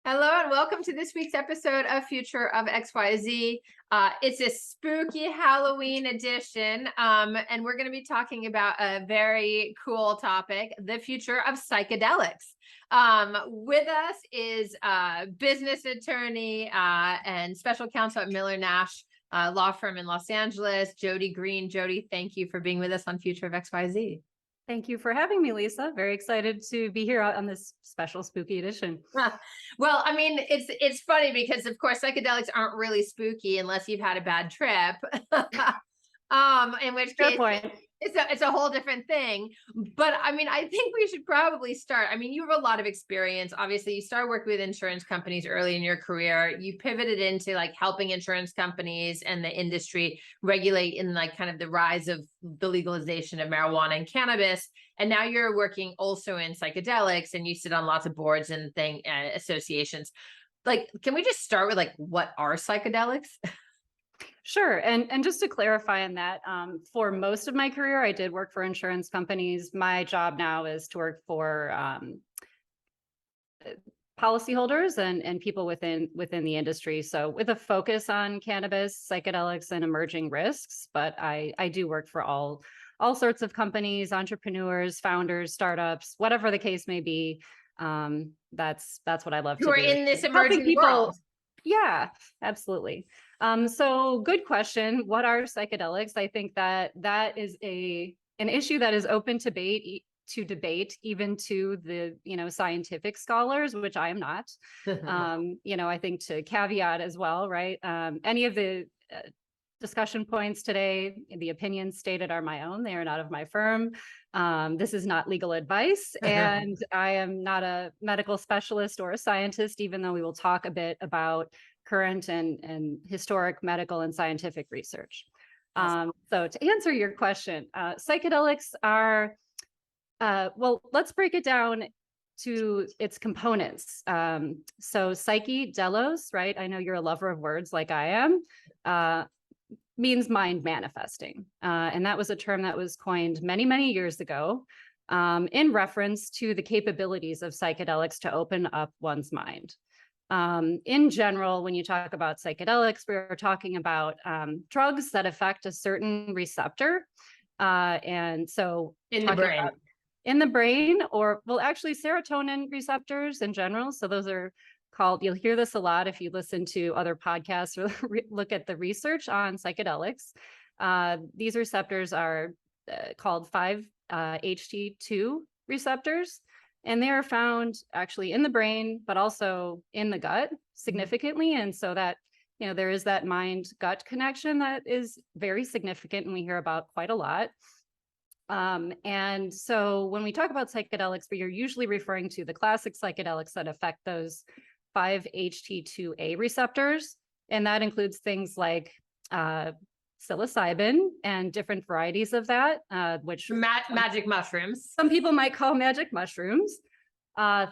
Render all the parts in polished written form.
Hello and welcome to this week's episode of Future of XYZ. It's a spooky Halloween edition, and we're going to be talking about a very cool topic, the future of psychedelics. With us is business attorney and special counsel at Miller Nash law firm in Los Angeles, Jodi Green. Jodi, thank you for being with us on Future of XYZ. Thank you for having me, Lisa. Very excited to be here on this special spooky edition. Well, I mean, it's funny because of course psychedelics aren't really spooky unless you've had a bad trip. In which Fair case point. it's a whole different thing. But I mean, I think we should probably start. I mean, you have a lot of experience. Obviously, you started working with insurance companies early in your career. You pivoted into like helping insurance companies and the industry regulate in like kind of the rise of the legalization of marijuana and cannabis. And now you're working also in psychedelics and you sit on lots of boards and associations. Like, can we just start with like, what are psychedelics? Sure. And just to clarify on that, for most of my career, I did work for insurance companies. My job now is to work for policyholders and people within the industry. So with a focus on cannabis, psychedelics, and emerging risks. But I do work for all sorts of companies, entrepreneurs, founders, startups, whatever the case may be. That's what I love to do. Who are in this emerging world. Yeah, absolutely. So good question. What are psychedelics? I think that is an issue that is open to debate even to the scientific scholars, which I am not. I think to caveat as well, right? Any of the discussion points today, the opinions stated are my own. They are not of my firm. This is not legal advice, and I am not a medical specialist or a scientist, even though we will talk a bit about current and historic medical and scientific research. So to answer your question, psychedelics are, well, let's break it down to its components. So psychedelos, right? I know you're a lover of words like I am. Means mind manifesting. And that was a term that was coined many, many years ago in reference to the capabilities of psychedelics to open up one's mind. In general, when you talk about psychedelics, we're talking about drugs that affect a certain receptor. And so in the brain, or well, actually serotonin receptors in general. So those are called, you'll hear this a lot if you listen to other podcasts or look at the research on psychedelics. These receptors are called 5-HT2 receptors, and they are found actually in the brain, but also in the gut significantly. And so that, there is that mind-gut connection that is very significant and we hear about quite a lot. And so when we talk about psychedelics, we are usually referring to the classic psychedelics that affect those 5-HT2A receptors. And that includes things like psilocybin and different varieties of that, which magic mushrooms. Some people might call magic mushrooms.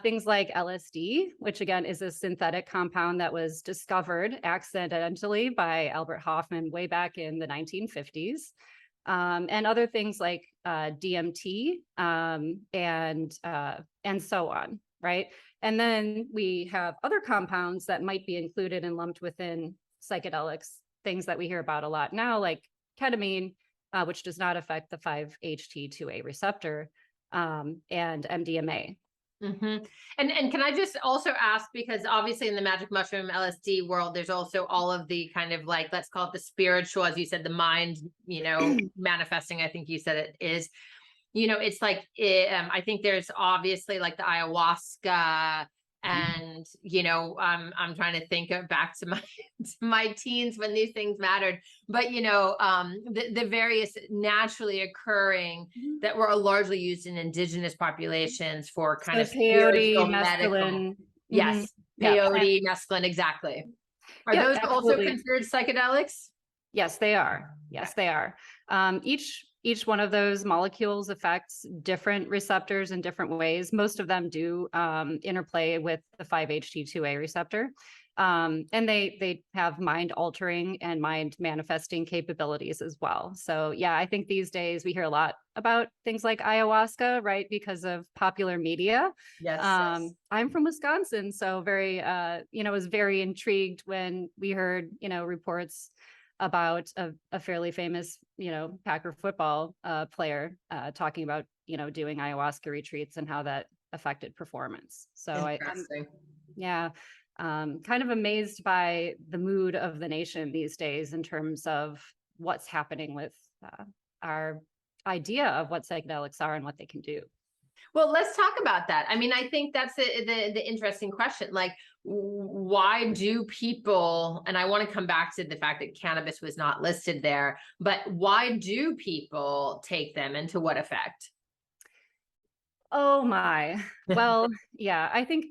Things like LSD, which again is a synthetic compound that was discovered accidentally by Albert Hofmann way back in the 1950s. And other things like DMT and so on, right? And then we have other compounds that might be included and lumped within psychedelics, things that we hear about a lot now, like ketamine, which does not affect the 5-HT2A receptor, and MDMA. Mm-hmm. And can I just also ask, because obviously in the magic mushroom LSD world, there's also all of the kind of like, let's call it the spiritual, as you said, the mind, manifesting, I think you said it is, it's like, I think there's obviously like the ayahuasca and, I'm trying to think back to my teens when these things mattered, but, the various naturally occurring that were largely used in indigenous populations for kind of peyote, mescaline. Yes. Peyote, mescaline, exactly. Are those absolutely also considered psychedelics? Yes, they are. Yes, they are. each one of those molecules affects different receptors in different ways. Most of them do interplay with the 5-HT2A receptor. And they have mind altering and mind manifesting capabilities as well. So yeah, I think these days we hear a lot about things like ayahuasca, right? Because of popular media. Yes. I'm from Wisconsin, so very, was very intrigued when we heard, reports about a fairly famous, Packer football player talking about, doing ayahuasca retreats and how that affected performance. So Interesting. yeah, kind of amazed by the mood of the nation these days in terms of what's happening with our idea of what psychedelics are and what they can do. Well, let's talk about that. I mean, I think that's the interesting question. Like, why do people, and I want to come back to the fact that cannabis was not listed there, but why do people take them and to what effect? Oh my. Well, yeah, I think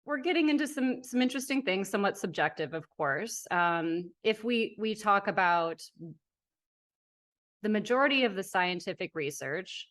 we're getting into some interesting things, somewhat subjective, of course. If we talk about the majority of the scientific research,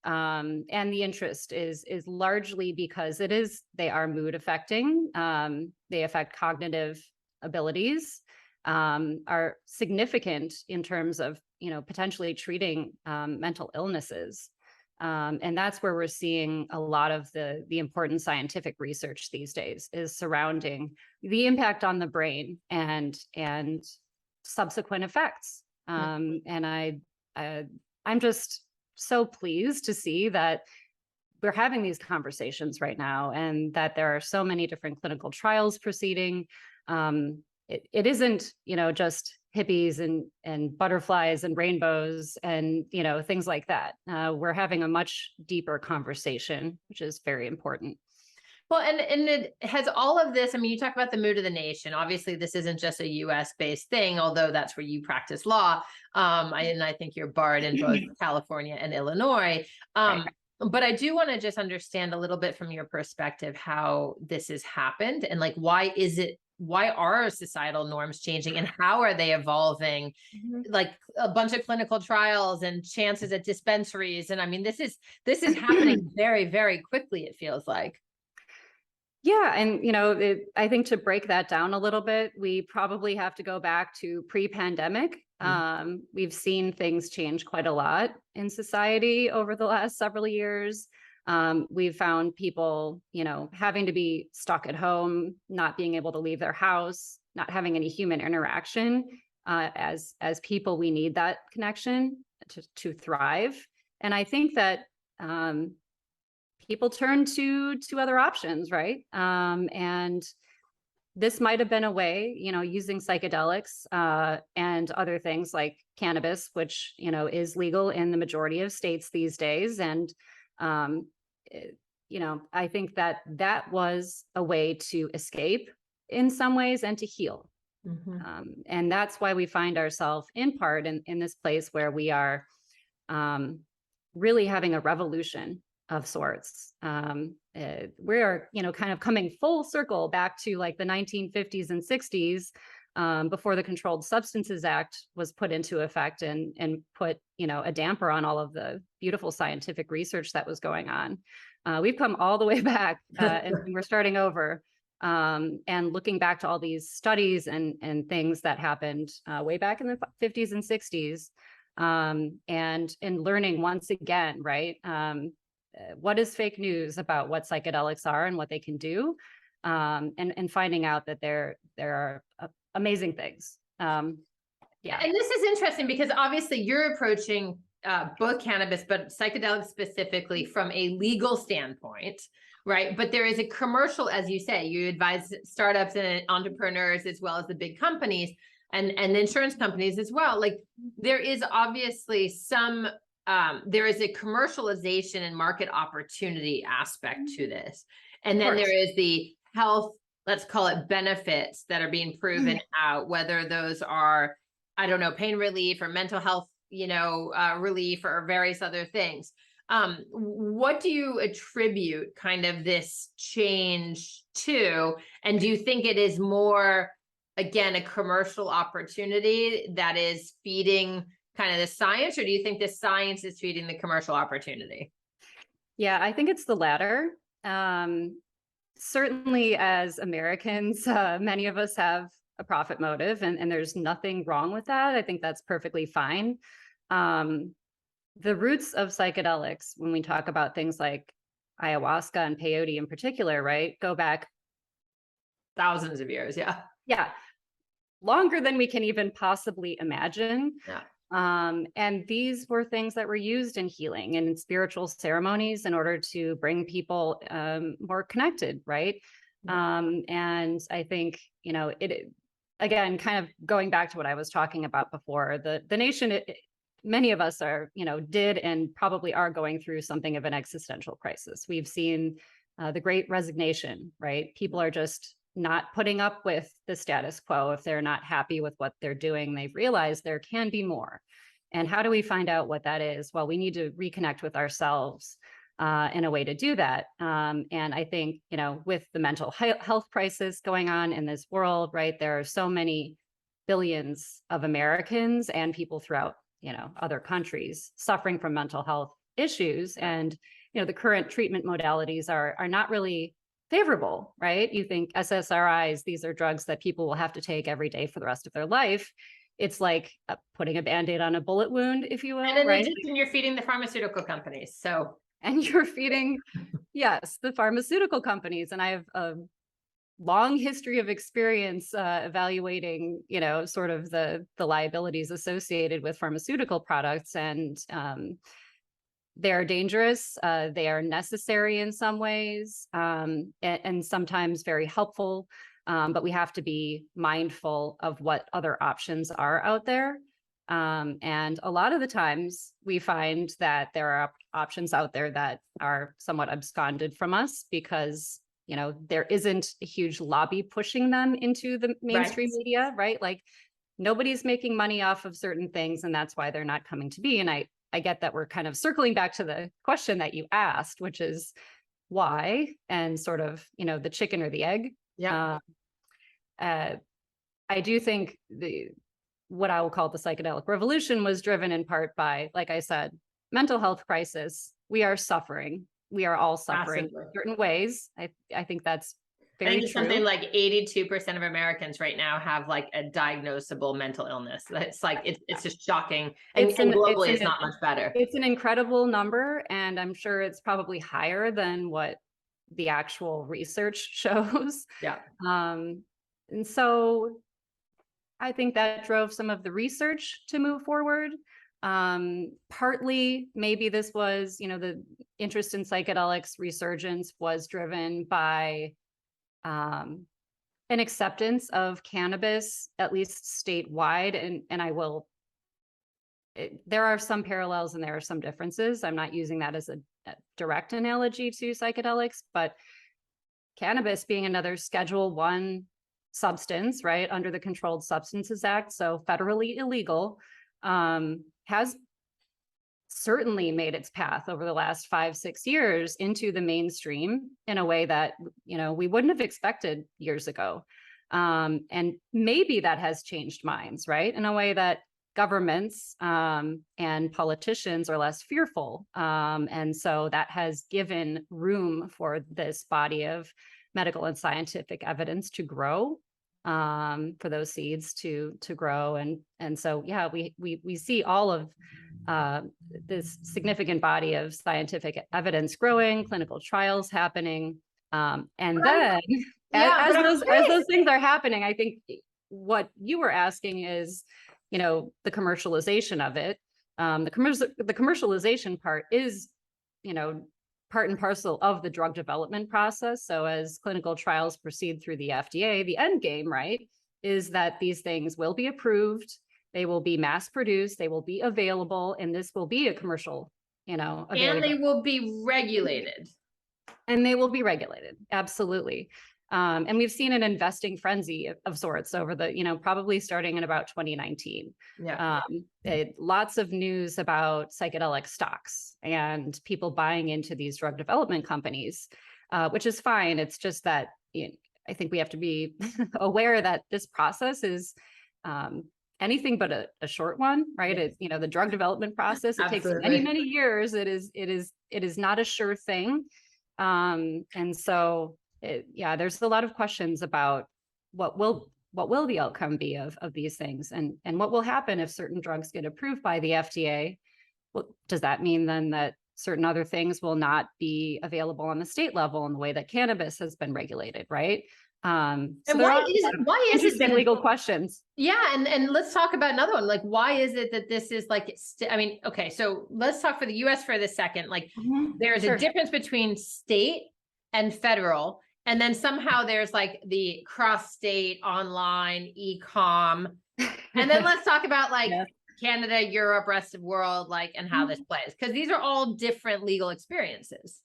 and the interest is largely because they are mood affecting. They affect cognitive abilities, are significant in terms of potentially treating mental illnesses. And that's where we're seeing a lot of the important scientific research these days is surrounding the impact on the brain and subsequent effects. And I'm just so pleased to see that we're having these conversations right now and that there are so many different clinical trials proceeding. It isn't, just hippies and butterflies and rainbows and, things like that. We're having a much deeper conversation, which is very important. Well, and it has all of this. I mean, you talk about the mood of the nation. Obviously, this isn't just a US based thing, although that's where you practice law. And I think you're barred in both California and Illinois. Right. But I do want to just understand a little bit from your perspective how this has happened and like why are societal norms changing and how are they evolving? Like a bunch of clinical trials and chances at dispensaries. And I mean, this is happening very, very quickly, it feels like. Yeah. And, I think to break that down a little bit, we probably have to go back to pre-pandemic. We've seen things change quite a lot in society over the last several years. We've found people, having to be stuck at home, not being able to leave their house, not having any human interaction. As people, we need that connection to thrive. And I think that people turn to other options, right? And this might have been a way, using psychedelics and other things like cannabis, which, is legal in the majority of states these days. And, I think that was a way to escape in some ways and to heal. And that's why we find ourselves in part in this place where we are really having a revolution of sorts. We are, kind of coming full circle back to like the 1950s and 60s, before the Controlled Substances Act was put into effect and put, a damper on all of the beautiful scientific research that was going on. We've come all the way back, and we're starting over, and looking back to all these studies and things that happened way back in the 50s and 60s, and learning once again, right? What is fake news about what psychedelics are and what they can do, and finding out that there are amazing things. Yeah. And this is interesting because obviously you're approaching both cannabis, but psychedelics specifically from a legal standpoint, right? But there is a commercial, as you say, you advise startups and entrepreneurs as well as the big companies and the insurance companies as well. Like there is obviously there is a commercialization and market opportunity aspect to this. And then there is the health, let's call it benefits that are being proven out, whether those are, I don't know, pain relief or mental health, relief or various other things. What do you attribute kind of this change to? And do you think it is more, again, a commercial opportunity that is feeding kind of the science, or do you think the science is feeding the commercial opportunity? Yeah, I think it's the latter. Certainly as Americans, many of us have a profit motive, and there's nothing wrong with that. I think that's perfectly fine. Um, the roots of psychedelics, when we talk about things like ayahuasca and peyote in particular, right, go back, Thousands of years. Yeah. yeah, longer than we can even possibly imagine. Yeah. And these were things that were used in healing and in spiritual ceremonies in order to bring people more connected, right? And I think, you know, again, kind of going back to what I was talking about before, the nation, many of us are, you know, did and probably are going through something of an existential crisis. We've seen the Great Resignation, right? People are just not putting up with the status quo. If they're not happy with what they're doing, they've realized there can be more. And how do we find out what that is? Well, we need to reconnect with ourselves in a way to do that. And I think, you know, with the mental health crisis going on in this world, right, there are so many billions of Americans and people throughout, you know, other countries suffering from mental health issues. And, you know, the current treatment modalities are not really favorable, right? You think SSRIs, these are drugs that people will have to take every day for the rest of their life. It's like putting a Band-Aid on a bullet wound, if you will, And in right? addition, you're feeding the pharmaceutical companies. So, And you're feeding, yes, the pharmaceutical companies. And I have a long history of experience evaluating, you know, sort of the liabilities associated with pharmaceutical products. And they are dangerous. They are necessary in some ways, and sometimes very helpful. But we have to be mindful of what other options are out there. And a lot of the times we find that there are options out there that are somewhat absconded from us because, you know, there isn't a huge lobby pushing them into the mainstream media, right? Like nobody's making money off of certain things, and that's why they're not coming to be. And I get that we're kind of circling back to the question that you asked, which is why, and sort of, you know, the chicken or the egg. yeah. I do think what I will call the psychedelic revolution was driven in part by, like I said, mental health crisis. We are suffering. We are all suffering Massively. in certain ways. I think that's I very think it's true. something like 82% of Americans right now have like a diagnosable mental illness. It's like it's just shocking. And globally it's not much better. It's an incredible number, and I'm sure it's probably higher than what the actual research shows. Yeah. And so I think that drove some of the research to move forward. Partly, maybe this was, you know, the interest in psychedelics resurgence was driven by an acceptance of cannabis, at least statewide. And I will, there are some parallels and there are some differences. I'm not using that as a direct analogy to psychedelics, but cannabis being another Schedule I substance, right, under the Controlled Substances Act, so federally illegal, has certainly made its path over the last 5-6 years into the mainstream in a way that, you know, we wouldn't have expected years ago. And maybe that has changed minds, right, in a way that governments and politicians are less fearful. And so that has given room for this body of medical and scientific evidence to grow, for those seeds to grow. And so, yeah, we see all of this significant body of scientific evidence growing, clinical trials happening. And then as those things are happening, I think what you were asking is, you know, the commercialization of it. The commercialization part is, you know, part and parcel of the drug development process. So as clinical trials proceed through the FDA, the end game, right, is that these things will be approved, they will be mass produced, they will be available, and this will be a commercial, you know, and they will be regulated. And they will be regulated, absolutely. And we've seen an investing frenzy of sorts over the, you know, probably starting in about 2019. Yeah. Lots of news about psychedelic stocks and people buying into these drug development companies, which is fine. It's just that, you know, I think we have to be aware that this process is anything but a short one, right? Yes. It, the drug development process, it takes many, Absolutely. many years. It is not a sure thing. And so yeah, there's a lot of questions about what will the outcome be of these things, and what will happen if certain drugs get approved by the FDA. Well, does that mean then that certain other things will not be available on the state level in the way that cannabis has been regulated, right? So And there why are a is lot it, of why is it interesting that legal questions. yeah, and let's talk about another one. Like, why is it that this is like, I mean, okay, so let's talk for the US for this second. Like, there's a Sure. difference between state and federal, and then somehow there's like the cross-state online e-com. And then let's talk about like Yeah. Canada, Europe, rest of world, like, and how this plays, because these are all different legal experiences.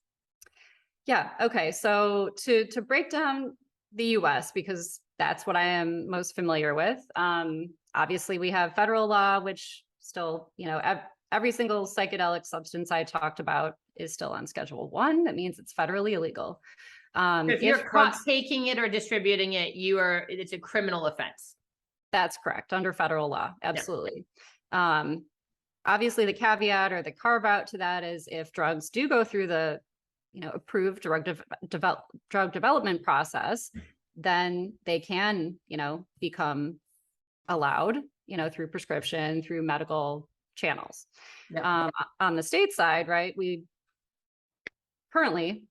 Yeah. Okay. So to break down the US, because that's what I am most familiar with. Obviously, we have federal law, which still, every single psychedelic substance I talked about is still on Schedule 1. That means it's federally illegal. If If you're caught drugs, taking it or distributing it, it's a criminal offense. that's correct, under federal law. Yeah. Absolutely. Um, Obviously, the caveat or the carve out to that is if drugs do go through the approved drug development process, then they can, become allowed, through prescription, through medical channels. Yeah. On the state side, right,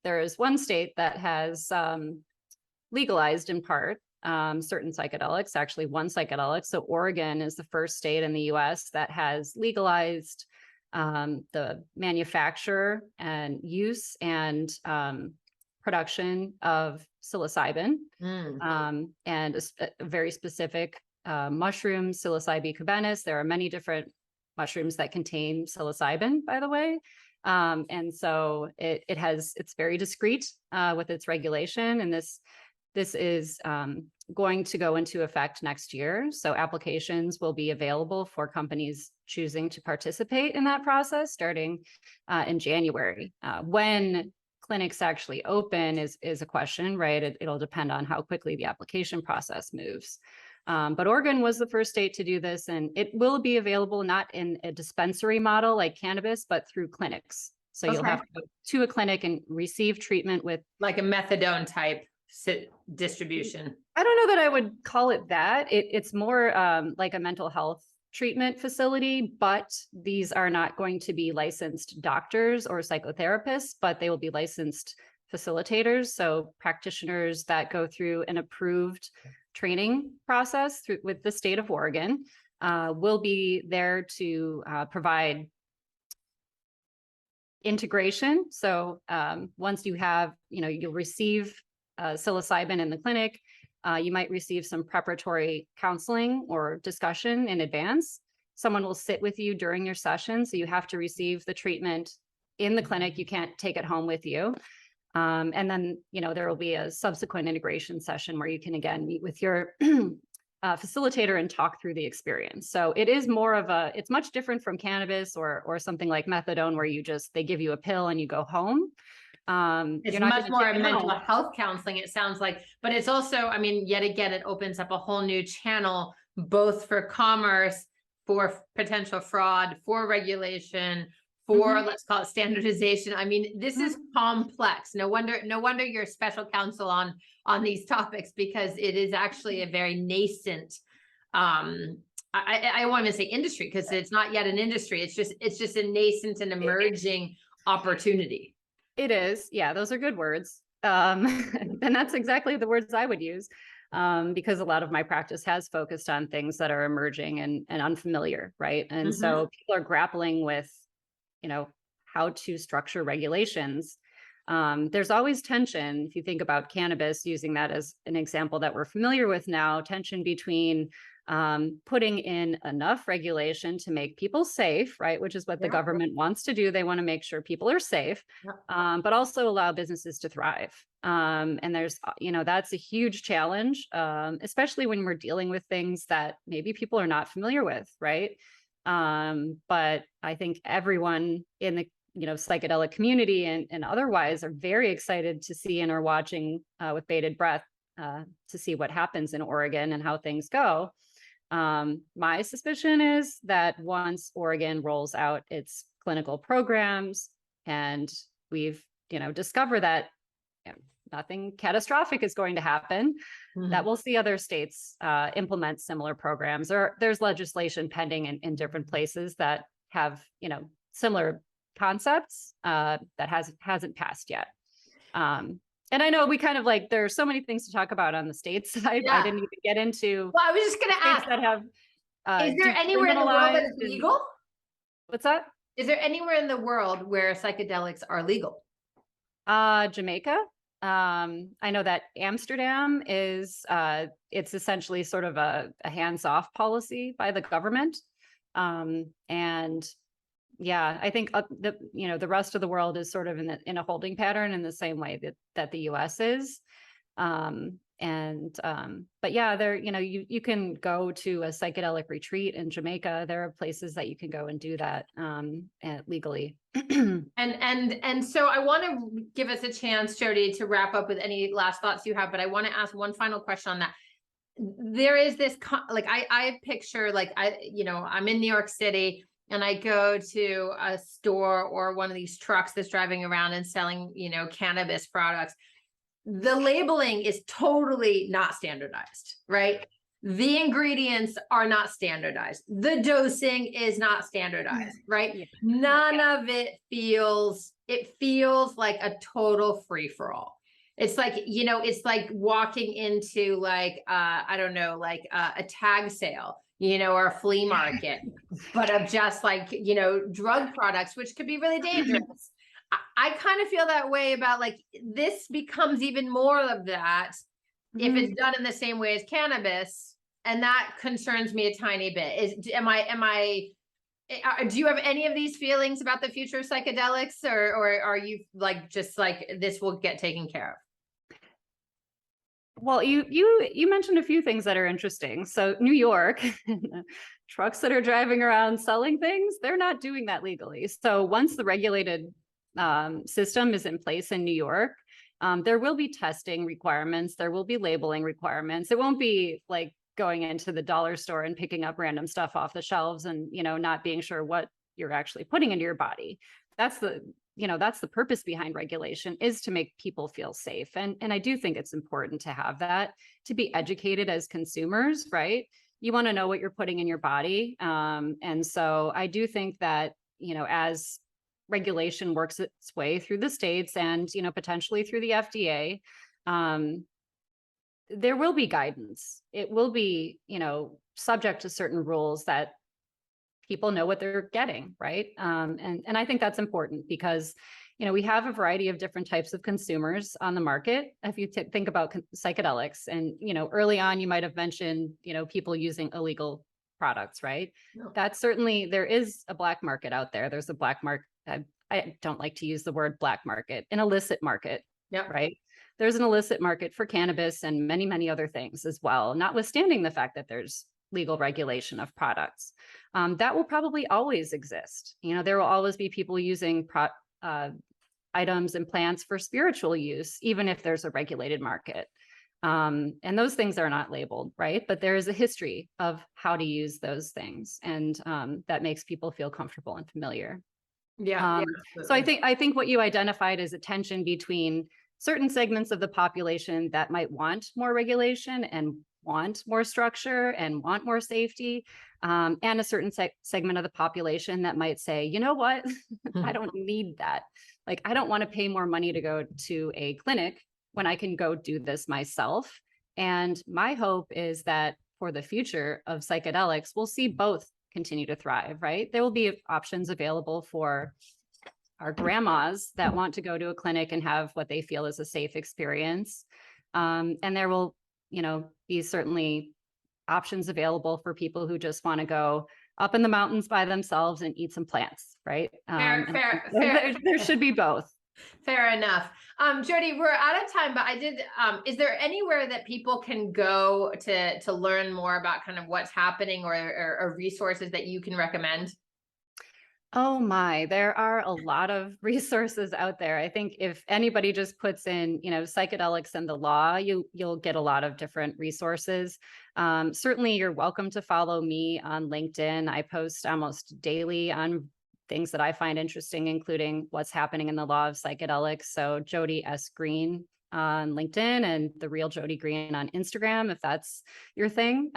there is one state that has legalized in part certain psychedelics, actually one psychedelic. So Oregon is the first state in the US that has legalized the manufacture and use and production of psilocybin, and a very specific mushroom, psilocybe cubanis. There are many different mushrooms that contain psilocybin, by the way. And so it's very discreet with its regulation. And this is going to go into effect next year. So applications will be available for companies choosing to participate in that process starting in January. When clinics actually open is a question, right? It'll depend on how quickly the application process moves. But Oregon was the first state to do this, and it will be available not in a dispensary model like cannabis, but through clinics. So you'll have to go to a clinic and receive treatment with like a methadone type distribution. I don't know that I would call it that. It's more like a mental health treatment facility, but these are not going to be licensed doctors or psychotherapists, but they will be licensed facilitators. So practitioners that go through an approved training process with the state of Oregon will be there to provide integration. So once you have, you'll receive psilocybin in the clinic, you might receive some preparatory counseling or discussion in advance. Someone will sit with you during your session. So you have to receive the treatment in the clinic. You can't take it home with you. And then, there will be a subsequent integration session where you can again meet with your facilitator and talk through the experience. So it is it's much different from cannabis or something like methadone where they give you a pill and you go home. It's much more mental health counseling, it sounds like, but it's also, I mean, yet again, it opens up a whole new channel, both for commerce, for potential fraud, for regulation, for let's call it standardization. I mean, this is complex. No wonder you're special counsel on these topics, because it is actually a very nascent, I won't even say industry, because it's not yet an industry. It's just a nascent and emerging opportunity. It is. Yeah, those are good words. And that's exactly the words I would use, because a lot of my practice has focused on things that are emerging and unfamiliar, right? And so people are grappling with, how to structure regulations. There's always tension. If you think about cannabis, using that as an example that we're familiar with now, tension between putting in enough regulation to make people safe, right? Which is what the government wants to do. They want to make sure people are safe, but also allow businesses to thrive. And there's, that's a huge challenge, especially when we're dealing with things that maybe people are not familiar with, right? But I think everyone in the psychedelic community and otherwise are very excited to see and are watching with bated breath to see what happens in Oregon and how things go. My suspicion is that once Oregon rolls out its clinical programs and we've, discover that nothing catastrophic is going to happen, that we'll see other states implement similar programs. Or there's legislation pending in different places that have, similar concepts that hasn't passed yet. And I know we kind of like, there's so many things to talk about on the state side. Yeah. I didn't even get into Well, I was just going to states ask, that have is there anywhere in the world that it's decriminalized legal? What's that? Is there anywhere in the world where psychedelics are legal? Jamaica. I know that Amsterdam is it's essentially sort of a hands-off policy by the government. And yeah, I think the rest of the world is sort of in a holding pattern in the same way that the US is. But yeah, there, you can go to a psychedelic retreat in Jamaica. There are places that you can go and do that legally. And so I want to give us a chance, Jodi, to wrap up with any last thoughts you have, but I want to ask one final question on that. There is this, like, I picture, like, I'm in New York City and I go to a store or one of these trucks that's driving around and selling, cannabis products. The labeling is totally not standardized, right? The ingredients are not standardized. The dosing is not standardized, right? Yeah. None of it feels like a total free for all. It's like, it's like walking into like, I don't know, like a tag sale, or a flea market, but of just like, drug products, which could be really dangerous. I kind of feel that way about, like, this becomes even more of that if it's done in the same way as cannabis. And that concerns me a tiny bit. Do you have any of these feelings about the future of psychedelics, or are you like, just like, this will get taken care of? Well, you mentioned a few things that are interesting. So New York, trucks that are driving around selling things, they're not doing that legally. So once the regulated system is in place in New York, there will be testing requirements. There will be labeling requirements. It won't be like going into the dollar store and picking up random stuff off the shelves and, not being sure what you're actually putting into your body. That's the purpose behind regulation, is to make people feel safe. And I do think it's important to have that, to be educated as consumers, right? You want to know what you're putting in your body. And so I do think that, as regulation works its way through the states and, potentially through the FDA, there will be guidance. It will be, subject to certain rules that people know what they're getting, right? And I think that's important because, we have a variety of different types of consumers on the market. If you think about psychedelics, and, early on, you might have mentioned, people using illegal products, right? No. That's certainly, there is a black market out there. There's a black market. I don't like to use the word black market, an illicit market, right? There's an illicit market for cannabis and many, many other things as well, notwithstanding the fact that there's legal regulation of products. That will probably always exist. There will always be people using items and plants for spiritual use, even if there's a regulated market. And those things are not labeled, right? But there is a history of how to use those things. And that makes people feel comfortable and familiar. Yeah. So I think what you identified is a tension between certain segments of the population that might want more regulation and want more structure and want more safety, and a certain segment of the population that might say, you know what, I don't need that. Like, I don't want to pay more money to go to a clinic when I can go do this myself. And my hope is that for the future of psychedelics, we'll see both continue to thrive, right? There will be options available for our grandmas that want to go to a clinic and have what they feel is a safe experience. And there will, be certainly options available for people who just want to go up in the mountains by themselves and eat some plants, right? Fair. There should be both. Fair enough. Jodi, we're out of time, but is there anywhere that people can go to learn more about kind of what's happening, or resources that you can recommend? Oh my, there are a lot of resources out there. I think if anybody just puts in, psychedelics and the law, you'll get a lot of different resources. Certainly, you're welcome to follow me on LinkedIn. I post almost daily on things that I find interesting, including what's happening in the law of psychedelics. So Jodi S. Green on LinkedIn and the real Jodi Green on Instagram, if that's your thing.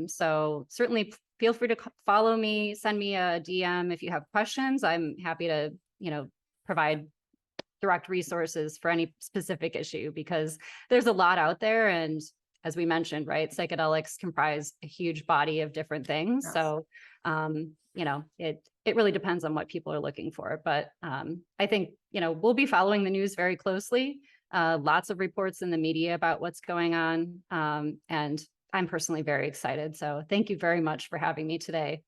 So certainly feel free to follow me, send me a DM if you have questions. I'm happy to, provide direct resources for any specific issue because there's a lot out there. And as we mentioned, right, psychedelics comprise a huge body of different things. Yes. So, it really depends on what people are looking for. But I think, we'll be following the news very closely. Lots of reports in the media about what's going on. And I'm personally very excited. So thank you very much for having me today.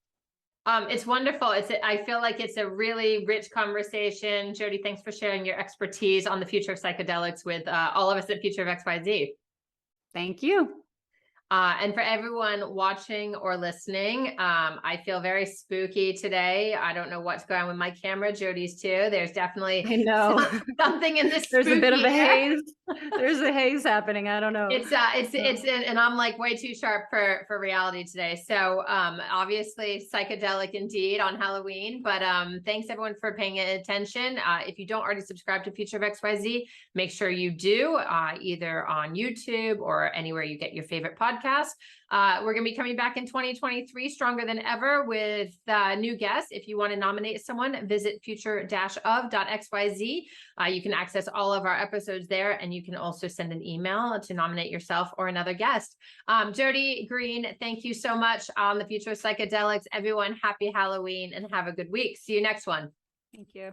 It's wonderful. I feel like it's a really rich conversation. Jodi, thanks for sharing your expertise on the future of psychedelics with all of us at Future of XYZ. Thank you. And for everyone watching or listening, I feel very spooky today. I don't know what's going on with my camera. Jodi's too. There's definitely I know. something in this. There's a bit of a air. haze. There's a haze happening. I don't know. And I'm like way too sharp for reality today. So obviously psychedelic indeed on Halloween. But thanks everyone for paying attention. If you don't already subscribe to Future of XYZ, make sure you do either on YouTube or anywhere you get your favorite podcast. We're going to be coming back in 2023 stronger than ever with new guests. If you want to nominate someone, visit future-of.xyz. You can access all of our episodes there, and you can also send an email to nominate yourself or another guest. Jodi Green, thank you so much on the future of psychedelics. Everyone, happy Halloween and have a good week. See you next one. Thank you.